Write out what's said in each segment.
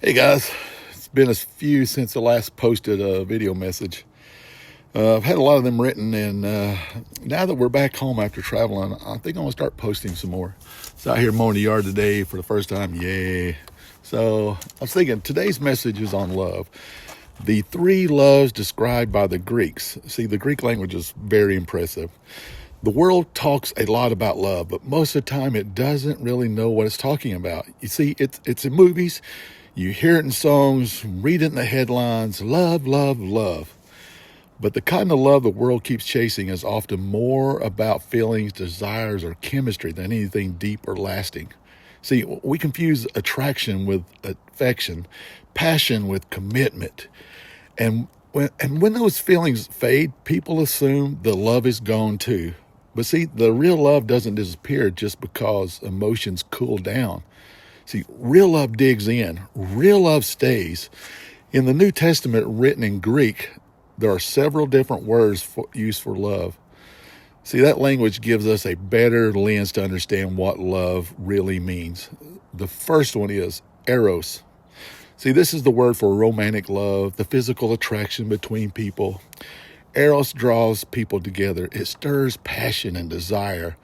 Hey guys, it's been a few since I last posted a video message. I've had a lot of them written, and now that we're back home after traveling, I think I'm gonna start posting some more. So out here mowing the yard today for the first time, yay! So I was thinking today's message is on love. The three loves described by the Greeks. See, the Greek language is very impressive. The world talks a lot about love, but most of the time it doesn't really know what it's talking about. You see, it's in movies, you hear it in songs, read it in the headlines, love, love, love. But the kind of love the world keeps chasing is often more about feelings, desires, or chemistry than anything deep or lasting. See, we confuse attraction with affection, passion with commitment. And when those feelings fade, people assume the love is gone too. But see, the real love doesn't disappear just because emotions cool down. See, real love digs in. Real love stays. In the New Testament, written in Greek, there are several different words used for love. See, that language gives us a better lens to understand what love really means. The first one is eros. See, this is the word for romantic love, the physical attraction between people. Eros draws people together. It stirs passion and desire.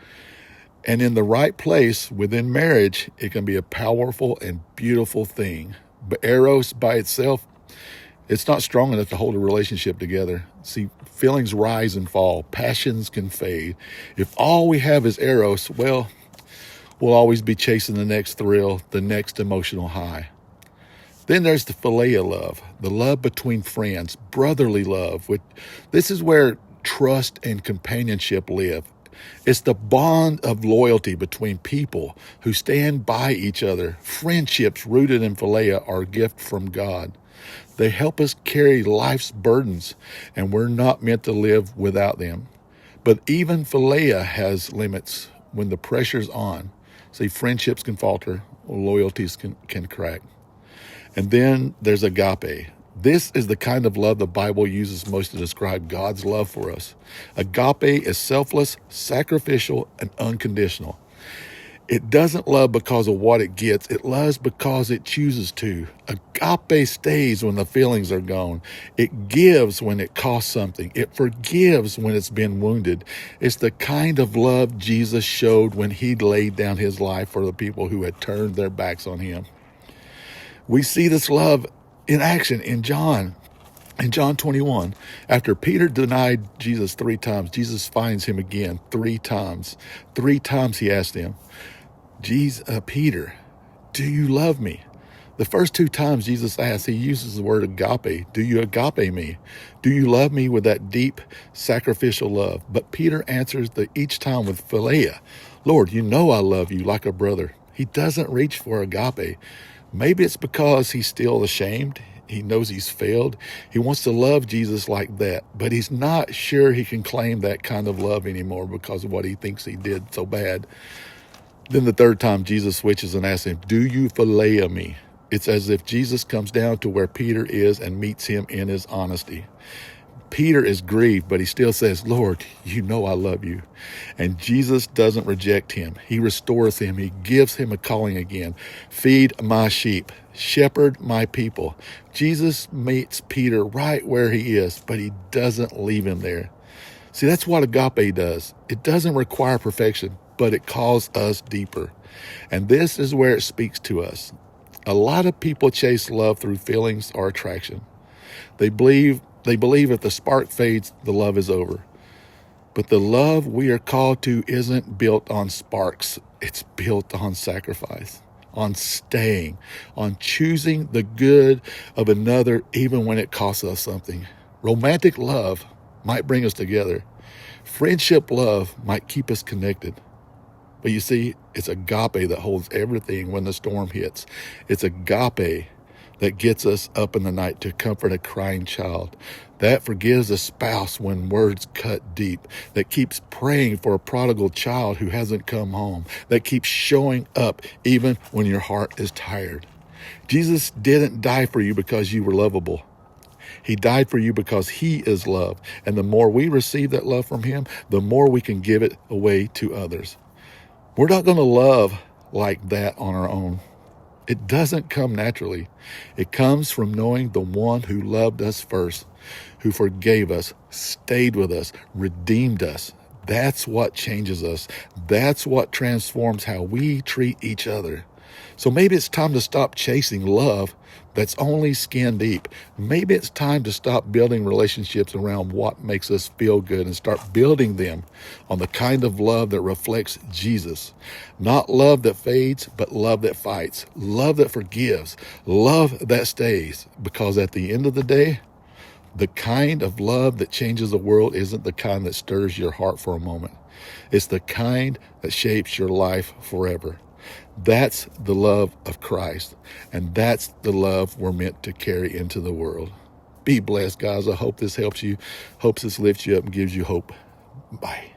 And in the right place within marriage, it can be a powerful and beautiful thing. But Eros by itself, it's not strong enough to hold a relationship together. See, feelings rise and fall. Passions can fade. If all we have is Eros, well, we'll always be chasing the next thrill, the next emotional high. Then there's the philia love, the love between friends, brotherly love. This is where trust and companionship live. It's the bond of loyalty between people who stand by each other. Friendships rooted in philia are a gift from God. They help us carry life's burdens, and we're not meant to live without them. But even philia has limits when the pressure's on. See, friendships can falter, loyalties can crack. And then there's agape. This is the kind of love the Bible uses most to describe God's love for us. Agape is selfless, sacrificial, and unconditional. It doesn't love because of what it gets. It loves because it chooses to. Agape stays when the feelings are gone. It gives when it costs something. It forgives when it's been wounded. It's the kind of love Jesus showed when he laid down his life for the people who had turned their backs on him. We see this love in action in John 21. After Peter denied Jesus 3 times, Jesus finds him again 3 times. 3 times he asked him, Peter, do you love me? The first 2 times Jesus asks, he uses the word agape. Do you agape me? Do you love me with that deep sacrificial love? But Peter answers each time with philia. Lord, you know I love you like a brother. He doesn't reach for agape. Maybe it's because he's still ashamed. He knows he's failed. He wants to love Jesus like that, but he's not sure he can claim that kind of love anymore because of what he thinks he did so bad. Then the 3rd time Jesus switches and asks him, do you philia me? It's as if Jesus comes down to where Peter is and meets him in his honesty. Peter is grieved, but he still says, Lord, you know I love you. And Jesus doesn't reject him. He restores him. He gives him a calling again. Feed my sheep. Shepherd my people. Jesus meets Peter right where he is, but he doesn't leave him there. See, that's what agape does. It doesn't require perfection, but it calls us deeper. And this is where it speaks to us. A lot of people chase love through feelings or attraction. They believe if the spark fades, the love is over. But the love we are called to isn't built on sparks. It's built on sacrifice, on staying, on choosing the good of another even when it costs us something. Romantic love might bring us together. Friendship love might keep us connected. But you see, it's agape that holds everything when the storm hits. It's agape that gets us up in the night to comfort a crying child, that forgives a spouse when words cut deep, that keeps praying for a prodigal child who hasn't come home, that keeps showing up even when your heart is tired. Jesus didn't die for you because you were lovable. He died for you because he is love. And the more we receive that love from him, the more we can give it away to others. We're not going to love like that on our own. It doesn't come naturally. It comes from knowing the one who loved us first, who forgave us, stayed with us, redeemed us. That's what changes us. That's what transforms how we treat each other. So maybe it's time to stop chasing love that's only skin deep. Maybe it's time to stop building relationships around what makes us feel good and start building them on the kind of love that reflects Jesus. Not love that fades, but love that fights, love that forgives, love that stays. Because at the end of the day, the kind of love that changes the world isn't the kind that stirs your heart for a moment. It's the kind that shapes your life forever. That's the love of Christ, and that's the love we're meant to carry into the world. Be blessed, guys. I hope this helps you, hopes this lifts you up and gives you hope. Bye.